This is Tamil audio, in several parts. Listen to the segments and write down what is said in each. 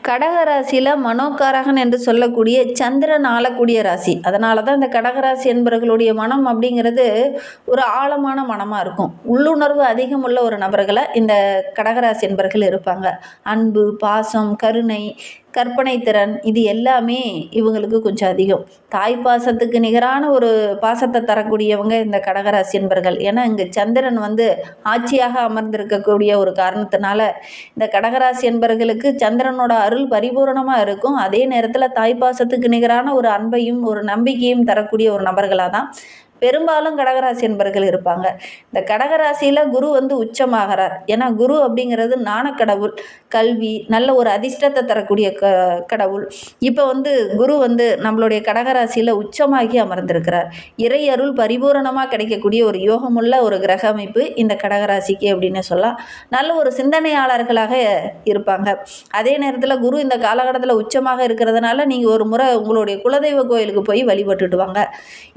கடகராசியில் மனோகாரகன் என்று சொல்லக்கூடிய சந்திரன் ஆளக்கூடிய ராசி. அதனால தான் இந்த கடகராசி என்பவர்களுடைய மனம் அப்படிங்கிறது ஒரு ஆழமான மனமாக இருக்கும். உள்ளுணர்வு அதிகம் உள்ள ஒரு நபர்களை இந்த கடகராசி என்பவர்கள் இருப்பாங்க. அன்பு, பாசம், கருணை, கற்பனை திறன் இது எல்லாமே இவங்களுக்கு கொஞ்சம் அதிகம். தாய் பாசத்துக்கு நிகரான ஒரு பாசத்தை தரக்கூடியவங்க இந்த கடகராசி என்பர்கள். ஏன்னா இங்கே சந்திரன் ஆட்சியாக அமர்ந்திருக்கக்கூடிய ஒரு காரணத்தினால இந்த கடகராசி என்பர்களுக்கு சந்திரனோட அருள் பரிபூரணமாக இருக்கும். அதே நேரத்தில் தாய் பாசத்துக்கு நிகரான ஒரு அன்பையும் ஒரு நம்பிக்கையும் தரக்கூடிய ஒரு நபர்களாக தான் பெரும்பாலும் கடகராசி என்பர்கள் இருப்பாங்க. இந்த கடகராசியில் குரு உச்சமாகிறார். ஏன்னா குரு அப்படிங்கிறது ஞானக்கடவுள், கல்வி, நல்ல ஒரு அதிர்ஷ்டத்தை தரக்கூடிய கடவுள். இப்போ குரு நம்மளுடைய கடகராசியில் உச்சமாகி அமர்ந்திருக்கிறார். இறை அருள் பரிபூரணமாக கிடைக்கக்கூடிய ஒரு யோகமுள்ள ஒரு கிரக அமைப்பு இந்த கடகராசிக்கு அப்படின்னு சொல்லலாம். நல்ல ஒரு சிந்தனையாளர்களாக இருப்பாங்க. அதே நேரத்தில் குரு இந்த காலகட்டத்தில் உச்சமாக இருக்கிறதுனால நீங்கள் ஒரு முறை உங்களுடைய குலதெய்வ கோயிலுக்கு போய் வழிபட்டுட்டு வாங்க.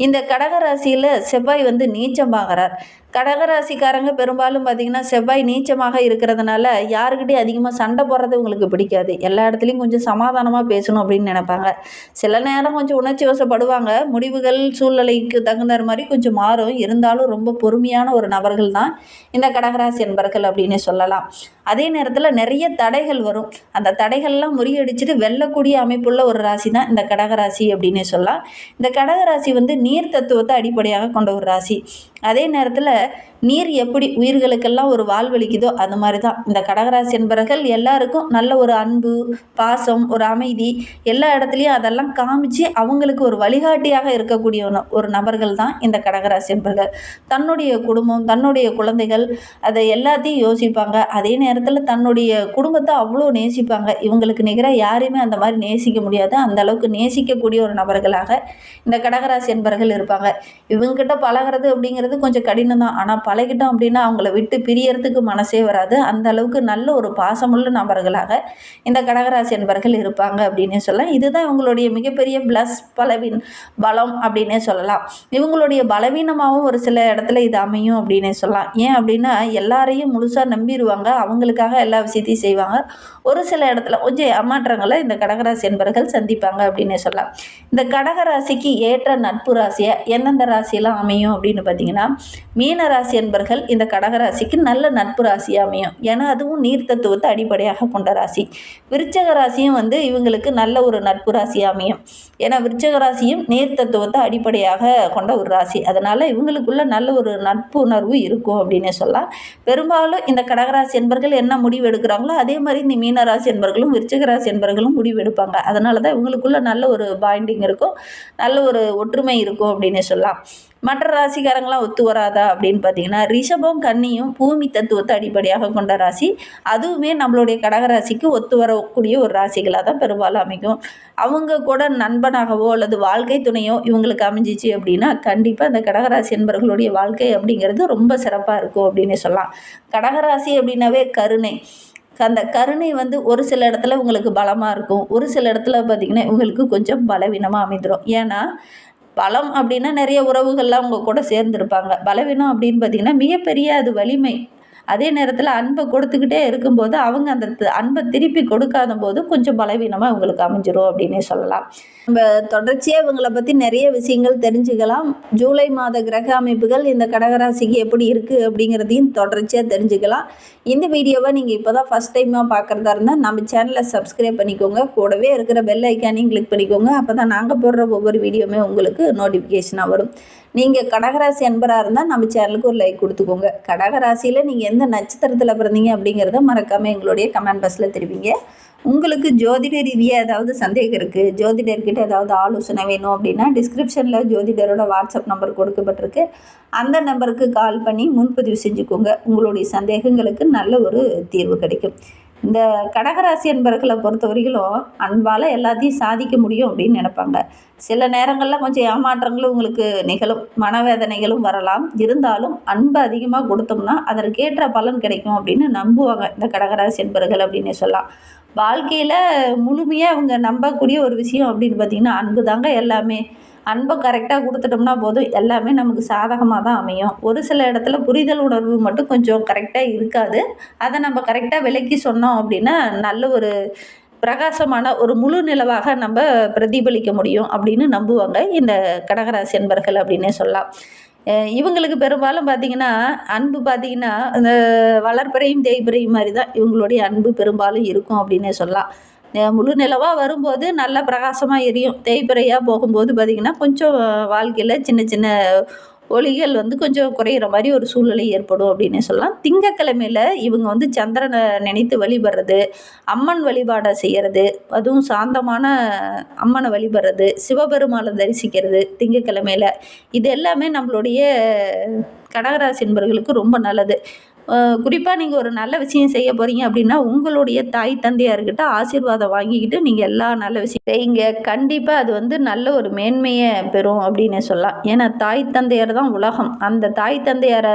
இந்த கடகராசி செவ்வாய் நீச்சமாகிறார். கடகராசிக்காரங்க பெரும்பாலும் பார்த்திங்கன்னா செவ்வாய் நீச்சமாக இருக்கிறதுனால யாருக்கிட்டையும் அதிகமாக சண்டை போடுறது உங்களுக்கு பிடிக்காது. எல்லா இடத்துலையும் கொஞ்சம் சமாதானமாக பேசணும் அப்படின்னு நினைப்பாங்க. சில நேரம் கொஞ்சம் உணர்ச்சி வசப்படுவாங்க. முடிவுகள் சூழ்நிலைக்கு தகுந்த மாதிரி கொஞ்சம் மாறும். இருந்தாலும் ரொம்ப பொறுமையான ஒரு நபர்கள் தான் இந்த கடகராசி என்பர்கள் அப்படின்னு சொல்லலாம். அதே நேரத்தில் நிறைய தடைகள் வரும். அந்த தடைகள்லாம் முறியடிச்சுட்டு வெல்லக்கூடிய அமைப்புள்ள ஒரு ராசி தான் இந்த கடகராசி அப்படின்னு சொல்லலாம். இந்த கடகராசி நீர் தத்துவத்தை அடிப்படையாக கொண்ட ஒரு ராசி. அதே நேரத்தில் நீர் எப்படி உயிர்களுக்கெல்லாம் ஒரு வாழ்வளிக்குதோ அது மாதிரி தான் இந்த கடகராசி என்பவர்கள் எல்லாருக்கும் நல்ல ஒரு அன்பு, பாசம், ஒரு அமைதி எல்லா இடத்துலையும் அதெல்லாம் காமிச்சு அவங்களுக்கு ஒரு வழிகாட்டியாக இருக்கக்கூடிய ஒரு நபர்கள் தான் இந்த கடகராசி என்பவர்கள். தன்னுடைய குடும்பம், தன்னுடைய குழந்தைகள் அதை எல்லாத்தையும் யோசிப்பாங்க. அதே நேரத்தில் தன்னுடைய குடும்பத்தை அவ்வளோ நேசிப்பாங்க. இவங்களுக்கு நிகராக யாரையுமே அந்த மாதிரி நேசிக்க முடியாது. அந்த அளவுக்கு நேசிக்கக்கூடிய ஒரு நபர்களாக இந்த கடகராசி என்பவர்கள் இருப்பாங்க. இவங்ககிட்ட பழகிறது அப்படிங்கிறது கொஞ்சம் கடினம் தான். ஆனால் பழகிட்டோம் அப்படின்னா அவங்கள விட்டு பிரியறதுக்கு மனசே வராது. அந்த அளவுக்கு நல்ல ஒரு பாசமுள்ள நபர்களாக இந்த கடகராசி என்பவர்கள் இருப்பாங்க அப்படின்னே சொல்லலாம். இதுதான் இவங்களுடைய மிகப்பெரிய ப்ளஸ் பலம் அப்படின்னே சொல்லலாம். இவங்களுடைய பலவீனமாகவும் ஒரு சில இடத்துல இது அமையும் அப்படின்னே சொல்லலாம். ஏன் அப்படின்னா எல்லாரையும் முழுசாக நம்பிடுவாங்க. அவங்களுக்காக எல்லா விஷயத்தையும் செய்வாங்க. ஒரு சில இடத்துல கொஞ்சம் ஏமாற்றங்களை இந்த கடகராசி என்பவர்கள் சந்திப்பாங்க அப்படின்னே சொல்லலாம். இந்த கடகராசிக்கு ஏற்ற நட்பு ராசியாக எந்தெந்த ராசியெல்லாம் அமையும் அப்படின்னு பார்த்தீங்கன்னா, மீன ராசி என்பர்கள் இந்த கடகராசிக்கு நல்ல நட்பு ராசியாக அமையும். ஏன்னா அதுவும் நீர் தத்துவத்தை அடிப்படையாக கொண்ட ராசி. விருச்சக ராசியும் இவங்களுக்கு நல்ல ஒரு நட்பு ராசியாக அமையும். ஏன்னா விருச்சக ராசியும் நீர் தத்துவத்தை அடிப்படையாக கொண்ட ஒரு ராசி. அதனால் இவங்களுக்குள்ள நல்ல ஒரு நட்பு உணர்வு இருக்கும் அப்படின்னே சொல்லலாம். பெரும்பாலும் இந்த கடகராசி என்பர்கள் என்ன முடிவு எடுக்கிறாங்களோ அதே மாதிரி இந்த மீனராசி என்பர்களும் விருச்சக ராசி என்பர்களும் முடிவு எடுப்பாங்க. அதனால தான் இவங்களுக்குள்ள நல்ல ஒரு பாண்டிங் இருக்கும், நல்ல ஒரு ஒற்றுமை இருக்கும் அப்படின்னே சொல்லலாம். மற்ற ராசிக்காரங்களாம் ஒத்து வராதா அப்படின்னு பார்த்தீங்கன்னா, ரிஷபம், கன்னியும் பூமி தத்துவத்தை அடிப்படையாக கொண்ட ராசி. அதுவுமே நம்மளுடைய கடகராசிக்கு ஒத்து வரக்கூடிய ஒரு ராசிகளாக தான் பெரும்பாலும் அமைக்கும். அவங்க கூட நண்பனாகவோ அல்லது வாழ்க்கை துணையோ இவங்களுக்கு அமைஞ்சிச்சு அப்படின்னா கண்டிப்பாக அந்த கடகராசி என்பவர்களுடைய வாழ்க்கை அப்படிங்கிறது ரொம்ப சிறப்பாக இருக்கும் அப்படின்னு சொல்லலாம். கடகராசி அப்படின்னாவே கருணை. அந்த கருணை ஒரு சில இடத்துல உங்களுக்கு பலமாக இருக்கும். ஒரு சில இடத்துல பார்த்திங்கன்னா இவங்களுக்கு கொஞ்சம் பலவீனமாக அமைந்துடும். ஏன்னா பலம் அப்படின்னா நிறைய உறவுகள்லாம் அவங்க கூட சேர்ந்துருப்பாங்க. பலவீனம் அப்படின்னு பார்த்திங்கன்னா மிகப்பெரிய அது வலிமை. அதே நேரத்தில் அன்பை கொடுத்துக்கிட்டே இருக்கும்போது அவங்க அந்த அன்பை திருப்பி கொடுக்காத போது கொஞ்சம் பலவீனமாக இவங்களுக்கு அமைஞ்சிரும் அப்படின்னே சொல்லலாம். நம்ம தொடர்ச்சியாக இவங்களை பற்றி நிறைய விஷயங்கள் தெரிஞ்சுக்கலாம். ஜூலை மாத கிரக அமைப்புகள் இந்த கடகராசிக்கு எப்படி இருக்குது அப்படிங்கிறதையும் தொடர்ச்சியாக தெரிஞ்சுக்கலாம். இந்த வீடியோவை நீங்கள் இப்போ தான் ஃபஸ்ட் டைமாக பார்க்குறதா இருந்தால் நம்ம சேனலை சப்ஸ்கிரைப் பண்ணிக்கோங்க. கூடவே இருக்கிற பெல் ஐக்கானையும் கிளிக் பண்ணிக்கோங்க. அப்போ தான் நாங்கள் போடுற ஒவ்வொரு வீடியோவுமே உங்களுக்கு நோட்டிஃபிகேஷனாக வரும். நீங்கள் கடகராசி அன்பராக இருந்தால் நம்ம சேனலுக்கு ஒரு லைக் கொடுத்துக்கோங்க. கடகராசியில் நீங்கள் எந்த நட்சத்திரத்தில் பிறந்தீங்க அப்படிங்கிறத மறக்காமல் எங்களுடைய கமெண்ட் பாக்ஸில் தெரிவிங்க. உங்களுக்கு ஜோதிட ரீதியாக ஏதாவது சந்தேகம் இருக்குது, ஜோதிடர்கிட்ட ஏதாவது ஆலோசனை வேணும் அப்படின்னா டிஸ்கிரிப்ஷனில் ஜோதிடரோட வாட்ஸ்அப் நம்பர் கொடுக்கப்பட்டிருக்கு. அந்த நம்பருக்கு கால் பண்ணி முன்பதிவு செஞ்சுக்கோங்க. உங்களுடைய சந்தேகங்களுக்கு நல்ல ஒரு தீர்வு கிடைக்கும். இந்த கடகராசி என்பர்களை பொறுத்த வரைக்கும் அன்பால் எல்லாத்தையும் சாதிக்க முடியும் அப்படின்னு நினைப்பாங்க. சில நேரங்களில் கொஞ்சம் ஏமாற்றங்களும் உங்களுக்கு நிகழும், மனவேதனைகளும் வரலாம். இருந்தாலும் அன்பு அதிகமாக கொடுத்தோம்னா அதற்கேற்ற பலன் கிடைக்கும் அப்படின்னு நம்புவாங்க இந்த கடகராசி என்பர்கள் அப்படின்னு சொல்லலாம். வாழ்க்கையில் முழுமையாக அவங்க நம்பக்கூடிய ஒரு விஷயம் அப்படின்னு பார்த்திங்கன்னா அன்பு தாங்க எல்லாமே. அன்பை கரெக்டாக கொடுத்துட்டோம்னா போதும், எல்லாமே நமக்கு சாதகமாக தான் அமையும். ஒரு சில இடத்துல புரிதல் உணர்வு மட்டும் கொஞ்சம் கரெக்டாக இருக்காது. அதை நம்ம கரெக்டாக விளக்கி சொன்னோம் அப்படின்னா நல்ல ஒரு பிரகாசமான ஒரு முழு நிலவாக நம்ம பிரதிபலிக்க முடியும் அப்படின்னு நம்புவாங்க இந்த கடகராசி அன்பர்கள் அப்படின்னே சொல்லலாம். இவங்களுக்கு பெரும்பாலும் பார்த்தீங்கன்னா, அன்பு பார்த்தீங்கன்னா, அந்த வளர்பிறையும் தேய்பிறையும் மாரி தான் இவங்களுடைய அன்பு பெரும்பாலும் இருக்கும் அப்படின்னே சொல்லலாம். முழு நிலவா வரும்போது நல்லா பிரகாசமா எரியும். தேய்பிறையா போகும்போது பார்த்தீங்கன்னா, கொஞ்சம் வாழ்க்கையில சின்ன சின்ன ஒளிகள் வந்து கொஞ்சம் குறையிற மாரி ஒரு சூழ்நிலை ஏற்படும் அப்படின்னே சொல்லலாம். திங்கட்கிழமையில இவங்க வந்து சந்திரனை நினைத்து வழிபடுறது, அம்மன் வழிபாட செய்யறது, அதுவும் சாந்தமான அம்மனை வழிபடுறது, சிவபெருமானை தரிசிக்கிறது திங்கட்கிழமையில. இது எல்லாமே நம்மளுடைய கடகராசி என்பவர்களுக்கு ரொம்ப நல்லது. குறிப்பா நீங்க ஒரு நல்ல விஷயம் செய்ய போறீங்க அப்படின்னா, உங்களுடைய தாய் தந்தையார்கிட்ட ஆசீர்வாதம் வாங்கிக்கிட்டு நீங்க எல்லா நல்ல விஷயம் செய்யுங்க. கண்டிப்பா அது வந்து நல்ல ஒரு மேன்மைய பெறும் அப்படின்னே சொல்லலாம். ஏன்னா தாய் தந்தையார் தான் உலகம். அந்த தாய் தந்தையார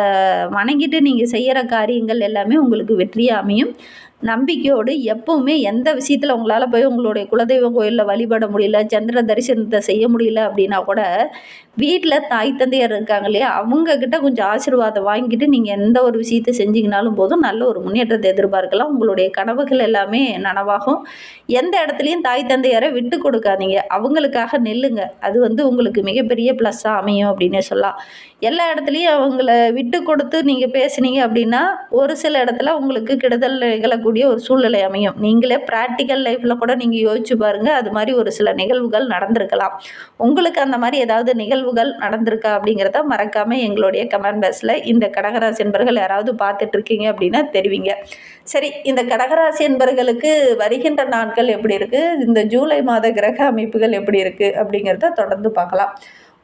வணங்கிட்டு நீங்க செய்யற காரியங்கள் எல்லாமே உங்களுக்கு வெற்றியா அமையும். நம்பிக்கையோடு எப்பவுமே எந்த விஷயத்துல உங்களால போய் உங்களுடைய குலதெய்வ கோயில்ல வழிபட முடியல, சந்திர தரிசனத்த செய்ய முடியல அப்படின்னா கூட, வீட்ல தாய் தந்தையர் இருக்காங்க இல்லையா? அவங்க கிட்ட கொஞ்சம் ஆசீர்வாதம் வாங்கிட்டு நீங்க எந்த ஒரு விஷயத்த செஞ்சீங்கனாலும் போதும், நல்ல ஒரு முன்னேற்றத்த எதிர்பார்க்கலாம். உங்களுடைய கனவுகள் எல்லாமே நனவாகும். எந்த இடத்துலயும் தாய் தந்தையரை விட்டு கொடுக்காதீங்க. அவங்களுக்காக நில்லுங்க. அது வந்து உங்களுக்கு மிகப்பெரிய ப்ளஸ்ஸா அமையும் அப்படின்னே சொல்லலாம். எல்லா இடத்துலயும் அவங்கள விட்டு கொடுத்து நீங்க பேசுனீங்க அப்படின்னா, ஒரு சில இடத்துல உங்களுக்கு கெடுதல் நிகழக்கூடிய ஒரு சூழ்நிலை அமையும். நீங்களே பிராக்டிகல் லைஃப்ல கூட நீங்க யோசிச்சு பாருங்க. அது மாரி ஒரு சில நிகழ்வுகள் நடந்திருக்கலாம். உங்களுக்கு அந்த மாரி ஏதாவது நிகழ்வுகள் நடந்திருக்கா அப்படிங்கிறத மறக்காம எங்களுடைய கமெண்ட் பாக்ஸ்ல இந்த கடகராசி என்பர்கள் யாராவது பார்த்துட்டு இருக்கீங்க அப்படின்னா தெரிவிங்க. சரி, இந்த கடகராசி என்பர்களுக்கு வருகின்ற நாட்கள் எப்படி இருக்கு? இந்த ஜூலை மாத கிரக அமைப்புகள் எப்படி இருக்கு? அப்படிங்கிறத தொடர்ந்து பார்க்கலாம்.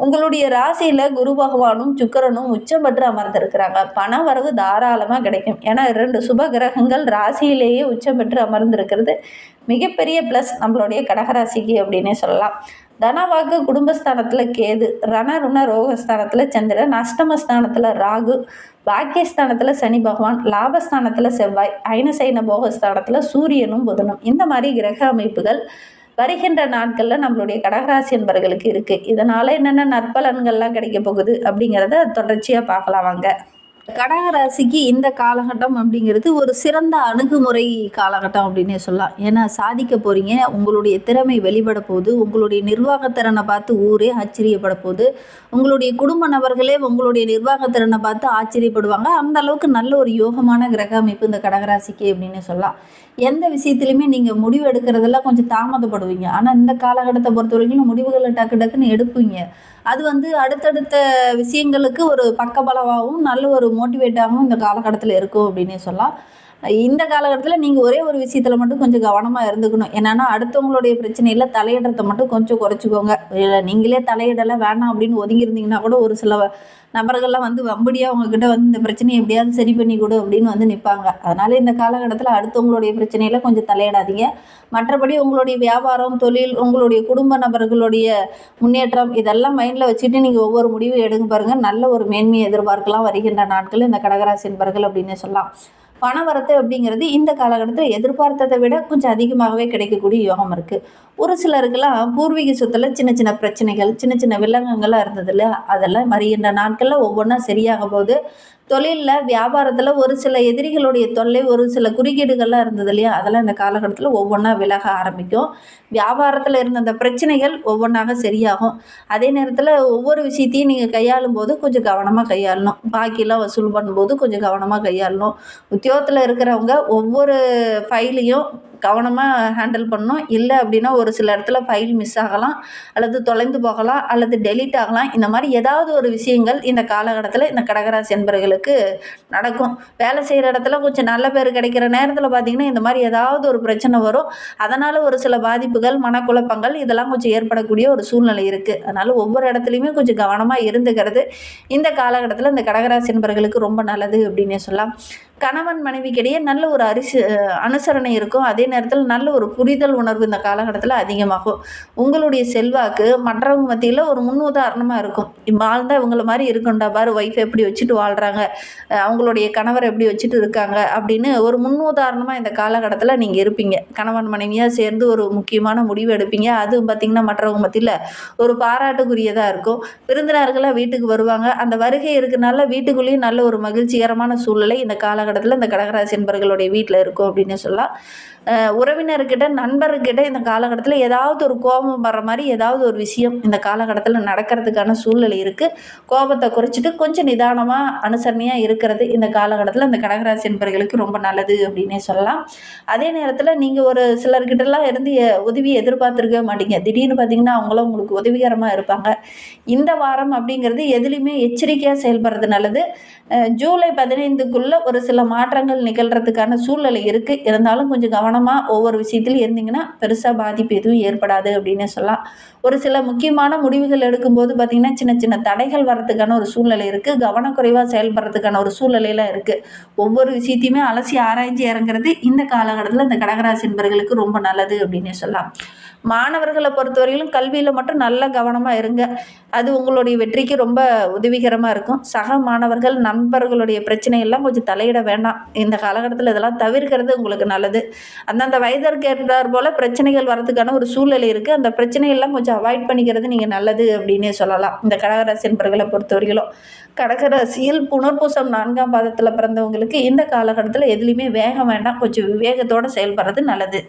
உங்களுடைய ராசியில குரு பகவானும் சுக்கிரனும் உச்சம் பெற்று அமர்ந்திருக்கிறாங்க. பண வரவு தாராளமா கிடைக்கும். ஏன்னா 2 சுப கிரகங்கள் ராசியிலேயே உச்சம் பெற்று அமர்ந்திருக்கிறது மிகப்பெரிய ப்ளஸ் நம்மளுடைய கடகராசிக்கு அப்படின்னே சொல்லலாம். தனவாக்கு குடும்பஸ்தானத்துல கேது, ரணருண ரோகஸ்தானத்துல சந்திரன், அஷ்டமஸ்தானத்துல ராகு, பாக்கியஸ்தானத்துல சனி பகவான், லாபஸ்தானத்துல செவ்வாய், அயனசைன போகஸ்தானத்துல சூரியனும் புதனும். இந்த மாதிரி கிரக அமைப்புகள் வருகின்ற நாட்களில் நம்மளுடைய கடகராசி என்பர்களுக்கு இருக்குது. இதனால் என்னென்ன நற்பலன்கள்லாம் கிடைக்க போகுது அப்படிங்கிறத தொடர்ச்சியாக பார்க்கலாம் வாங்க. கடகராசிக்கு இந்த காலகட்டம் அப்படிங்கிறது ஒரு சிறந்த அணுகுமுறை காலகட்டம் அப்படின்னே சொல்லலாம். ஏன்னா சாதிக்க போகிறீங்க, உங்களுடைய திறமை வெளிப்பட போகுது, உங்களுடைய நிர்வாகத்திறனை பார்த்து ஊரே ஆச்சரியப்பட போகுது, உங்களுடைய குடும்ப நபர்களே உங்களுடைய நிர்வாகத்திறனை பார்த்து ஆச்சரியப்படுவாங்க. அந்த அளவுக்கு நல்ல ஒரு யோகமான கிரக அமைப்பு இந்த கடகராசிக்கு அப்படின்னு சொல்லலாம். எந்த விஷயத்துலையுமே நீங்கள் முடிவு எடுக்கிறதெல்லாம் கொஞ்சம் தாமதப்படுவீங்க. ஆனால் இந்த காலகட்டத்தை பொறுத்த வரைக்கும் முடிவுகளை டக்கு டக்குன்னு எடுப்பீங்க. அது வந்து அடுத்தடுத்த விஷயங்களுக்கு ஒரு பக்கபலமாகவும் நல்ல ஒரு மோட்டிவேட்டாகவும் இந்த காலகட்டத்தில் இருக்கும் அப்படின்னே சொல்லலாம். இந்த காலகட்டத்தில் நீங்கள் ஒரே ஒரு விஷயத்தில் மட்டும் கொஞ்சம் கவனமாக இருந்துக்கணும். என்னென்னா அடுத்தவங்களுடைய பிரச்சனையில் தலையிடுறத மட்டும் கொஞ்சம் குறைச்சிக்கோங்க. இல்லை நீங்களே தலையிடலை வேணாம் அப்படின்னு ஒதுங்கியிருந்தீங்கன்னா கூட ஒரு சில நபர்கள்லாம் வந்து வம்படியாக உங்ககிட்ட வந்து இந்த பிரச்சனையை எப்படியாவது சரி பண்ணி கொடு அப்படின்னு வந்து நிற்பாங்க. அதனால் இந்த காலகட்டத்தில் அடுத்தவங்களுடைய பிரச்சனையில் கொஞ்சம் தலையிடாதீங்க. மற்றபடி உங்களுடைய வியாபாரம், தொழில், உங்களுடைய குடும்ப நபர்களுடைய முன்னேற்றம் இதெல்லாம் மைண்டில் வச்சுட்டு நீங்கள் ஒவ்வொரு முடிவும் எடுங்க பாருங்கள். நல்ல ஒரு மேன்மையை எதிர்பார்க்கலாம் வருகின்ற நாட்கள் இந்த கடகராசி என்பர்கள் அப்படின்னு சொல்லலாம். பணவரத்து அப்படிங்கிறது இந்த காலகட்டத்தில் எதிர்பார்த்ததை விட கொஞ்சம் அதிகமாகவே கிடைக்கக்கூடிய யோகம் இருக்குது. ஒரு சிலருக்கெல்லாம் பூர்வீக சொத்துல சின்ன சின்ன பிரச்சனைகள், சின்ன சின்ன வில்லங்கங்கள்லாம் இருந்தது இல்லையா? அதெல்லாம் வருகின்ற நாட்களில் ஒவ்வொன்றா சரியாக போகுது. தொழிலில், வியாபாரத்தில் ஒரு சில எதிரிகளுடைய தொல்லை, ஒரு சில குறுக்கீடுகள்லாம் இருந்தது இல்லையா? அதெல்லாம் இந்த காலகட்டத்தில் ஒவ்வொன்றா விலக ஆரம்பிக்கும். வியாபாரத்தில் இருந்த அந்த பிரச்சனைகள் ஒவ்வொன்றாக சரியாகும். அதே நேரத்தில் ஒவ்வொரு விஷயத்தையும் நீங்கள் கையாளும் போது கொஞ்சம் கவனமாக கையாளணும். பாக்கியெல்லாம் வசூல் பண்ணும்போது கொஞ்சம் கவனமாக கையாளணும். உத்தியோகத்தில் இருக்கிறவங்க ஒவ்வொரு ஃபைலையும் கவனமாக ஹேண்டில் பண்ணணும். இல்லை அப்படின்னா ஒரு சில இடத்துல ஃபைல் மிஸ் ஆகலாம், அல்லது தொலைந்து போகலாம், அல்லது டெலீட் ஆகலாம். இந்த மாதிரி ஏதாவது ஒரு விஷயங்கள் இந்த காலகட்டத்தில் இந்த கடகராசி என்பர்களுக்கு நடக்கும். வேலை செய்கிற இடத்துல கொஞ்சம் நல்ல பேர் கிடைக்கிற நேரத்தில் பார்த்திங்கன்னா இந்த மாதிரி ஏதாவது ஒரு பிரச்சனை வரும். அதனால் ஒரு சில பாதிப்புகள், மனக்குழப்பங்கள் இதெல்லாம் கொஞ்சம் ஏற்படக்கூடிய ஒரு சூழ்நிலை இருக்குது. அதனால் ஒவ்வொரு இடத்துலையுமே கொஞ்சம் கவனமாக இருந்துக்கிறது இந்த காலகட்டத்தில் இந்த கடகராசி என்பர்களுக்கு ரொம்ப நல்லது அப்படின்னே சொல்லலாம். கணவன் மனைவிக்கிடையே நல்ல ஒரு அனுசரணை இருக்கும். அதே நேரத்தில் நல்ல ஒரு புரிதல் உணர்வு இந்த காலகட்டத்தில் அதிகமாகும். உங்களுடைய செல்வாக்கு மற்றவங்க மத்தியில் ஒரு முன்னுதாரணமாக இருக்கும். வாழ்ந்தால் இவங்கள மாதிரி இருக்குண்டா பாரு, ஒய்ஃப் எப்படி வச்சுட்டு வாழ்கிறாங்க, அவங்களுடைய கணவர் எப்படி வச்சுட்டு இருக்காங்க அப்படின்னு ஒரு முன்னுதாரணமாக இந்த காலகட்டத்தில் நீங்கள் இருப்பீங்க. கணவன் மனைவியாக சேர்ந்து ஒரு முக்கியமான முடிவு எடுப்பீங்க. அதுவும் பார்த்திங்கன்னா மற்றவங்க மத்தியில் ஒரு பாராட்டுக்குரியதாக இருக்கும். விருந்தினர்களாக வீட்டுக்கு வருவாங்க. அந்த வருகை இருக்கிறனால வீட்டுக்குள்ளேயும் நல்ல ஒரு மகிழ்ச்சிகரமான சூழ்நிலை இந்த காலகட்டத்தில் காலகட்டத்தில் இந்த கடகராசி என்பர்களுடைய வீட்டில் இருக்கும் அப்படின்னு சொல்லலாம். உறவினர்கிட்ட நண்பர்கிட்ட இந்த காலகட்டத்தில் ஏதாவது ஒரு கோபம் வர்ற மாதிரி ஏதாவது ஒரு விஷயம் இந்த காலகட்டத்தில் நடக்கிறதுக்கான சூழ்நிலை இருக்குது. கோபத்தை குறைச்சிட்டு கொஞ்சம் நிதானமாக அனுசரணையாக இருக்கிறது இந்த காலகட்டத்தில் இந்த கடகராசி என்பர்களுக்கு ரொம்ப நல்லது அப்படின்னே சொல்லலாம். அதே நேரத்தில் நீங்கள் ஒரு சிலர்கிட்டலாம் இருந்து உதவி எதிர்பார்த்துருக்க மாட்டீங்க. திடீர்னு பார்த்தீங்கன்னா அவங்களும் உங்களுக்கு உதவிகரமாக இருப்பாங்க. இந்த வாரம் அப்படிங்கிறது எதுலேயுமே எச்சரிக்கையாக செயல்படுறது நல்லது. ஜூலை 15க்குள்ளே ஒரு சில மாற்றங்கள் நிகழ்கிறதுக்கான சூழ்நிலை இருக்குது. இருந்தாலும் கொஞ்சம் கவனமாக ஒவ்வொரு விஷயத்துலையும் இருந்தீங்கன்னா பெருசாக பாதிப்பு எதுவும் ஏற்படாது அப்படின்னு சொல்லலாம். ஒரு சில முக்கியமான முடிவுகள் எடுக்கும்போது பார்த்திங்கன்னா சின்ன சின்ன தடைகள் வர்றதுக்கான ஒரு சூழ்நிலை இருக்குது. கவனக்குறைவாக செயல்படுறதுக்கான ஒரு சூழ்நிலையில் இருக்குது. ஒவ்வொரு விஷயத்தையுமே அலசி ஆராய்ச்சி இறங்குறது இந்த காலகட்டத்தில் இந்த கடகராசி என்பர்களுக்கு ரொம்ப நல்லது அப்படின்னே சொல்லலாம். மாணவர்களை பொறுத்தவரையிலும் கல்வியில் மட்டும் நல்ல கவனமாக இருங்க. அது உங்களுடைய வெற்றிக்கு ரொம்ப உதவிகரமாக இருக்கும். சக மாணவர்கள் நண்பர்களுடைய பிரச்சனையெல்லாம் கொஞ்சம் தலையிட வேண்டாம். இந்த காலகட்டத்தில் இதெல்லாம் தவிர்க்கிறது உங்களுக்கு நல்லது. அந்தந்த வயதிற்கு ஏற்றார் போல் பிரச்சனைகள் வரதுக்கான ஒரு சூழ்நிலை இருக்குது. அந்த பிரச்சனையெல்லாம் கொஞ்சம் அவாய்ட் பண்ணிக்கிறது நீங்கள் நல்லது அப்படின்னே சொல்லலாம். இந்த கடகராசி என்பர்களை பொறுத்தவரையிலும் கடகராசியில் புனர்பூசம் 4ஆம் பாதத்தில் பிறந்தவங்களுக்கு இந்த காலகட்டத்தில் எதுலேயுமே வேகம் வேண்டாம். கொஞ்சம் விவேகத்தோடு செயல்படுறது நல்லது.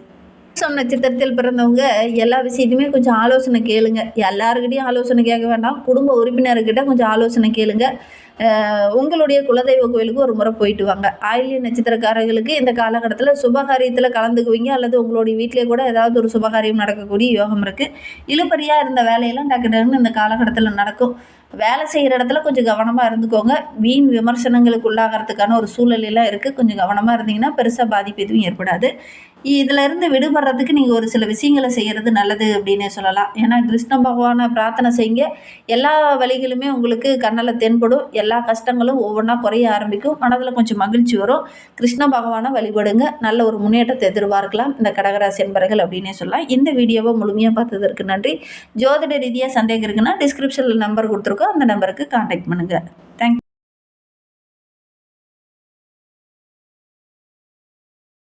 நட்சத்திரத்தில் பிறந்தவங்க எல்லா விஷயத்தையுமே கொஞ்சம் ஆலோசனை கேளுங்க. எல்லாருக்கிட்டையும் ஆலோசனை கேட்க வேண்டாம். குடும்ப உறுப்பினர்கிட்ட கொஞ்சம் ஆலோசனை கேளுங்க. உங்களுடைய குலதெய்வ கோயிலுக்கு ஒரு முறை போயிட்டு வாங்க. ஆயில்ய நட்சத்திரக்காரர்களுக்கு இந்த காலகட்டத்தில் சுபகாரியத்தில் கலந்துக்குவீங்க அல்லது உங்களுடைய வீட்டிலே கூட ஏதாவது ஒரு சுபகாரியம் நடக்கக்கூடிய யோகம் இருக்குது. இழுபறியாக இருந்த வேலையெல்லாம் டக்கு டக்குன்னு இந்த காலகட்டத்தில் நடக்கும். வேலை செய்கிற இடத்துல கொஞ்சம் கவனமாக இருந்துக்கோங்க. வீண் விமர்சனங்களுக்கு உள்ளாகிறதுக்கான ஒரு சூழ்நிலையெல்லாம் இருக்குது. கொஞ்சம் கவனமாக இருந்தீங்கன்னா பெருசாக பாதிப்பு எதுவும் ஏற்படாது. இதிலேருந்து விடுபடுறதுக்கு நீங்கள் ஒரு சில விஷயங்களை செய்கிறது நல்லது அப்படின்னே சொல்லலாம். ஏன்னா கிருஷ்ண பகவானை பிரார்த்தனை செய்யுங்க. எல்லா வழிகளுமே உங்களுக்கு கண்ணில் தென்படும். எல்லா கஷ்டங்களும் ஒவ்வொன்றா குறைய ஆரம்பிக்கும். மனதில் கொஞ்சம் மகிழ்ச்சி வரும். கிருஷ்ண பகவானை வழிபடுங்க. நல்ல ஒரு முன்னேற்றத்தை எதிர்பார்க்கலாம் இந்த கடகராசி என்பர்கள் அப்படின்னே சொல்லலாம். இந்த வீடியோவை முழுமையாக பார்த்ததற்கு நன்றி. ஜோதிட ரீதியாக சந்தேகம் இருக்குன்னா டிஸ்கிரிப்ஷனில் நம்பர் கொடுத்துருக்கோம். அந்த நம்பருக்கு கான்டாக்ட் பண்ணுங்கள். தேங்க்யூ.